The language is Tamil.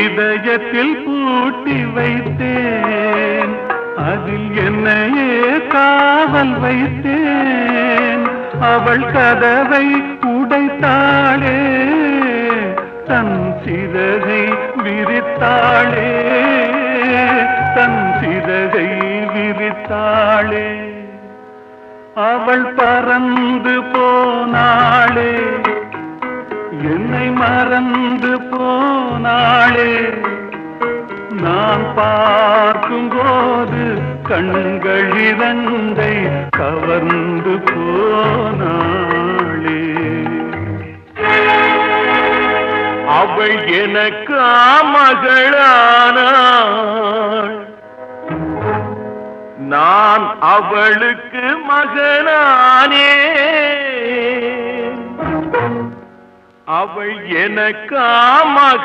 இதயத்தில் பூட்டி வைத்தேன், அதில் என்னையே காவல் வைத்தேன். அவள் கதவை உடைத்தாளே, தன் சிறகை விரித்தாளே, தன் சிறகை விரித்தாளே. அவள் பறந்து போனாளே, என்னை மறந்து போனாளே. நான் பார்க்கும்போது கண்கள் இரண்டை கவர்ந்து போனாளே. அவள் எனக்கு மகளானாள், நான் அவளுக்கு மகனானே. அவள் எனக்கு மகள்.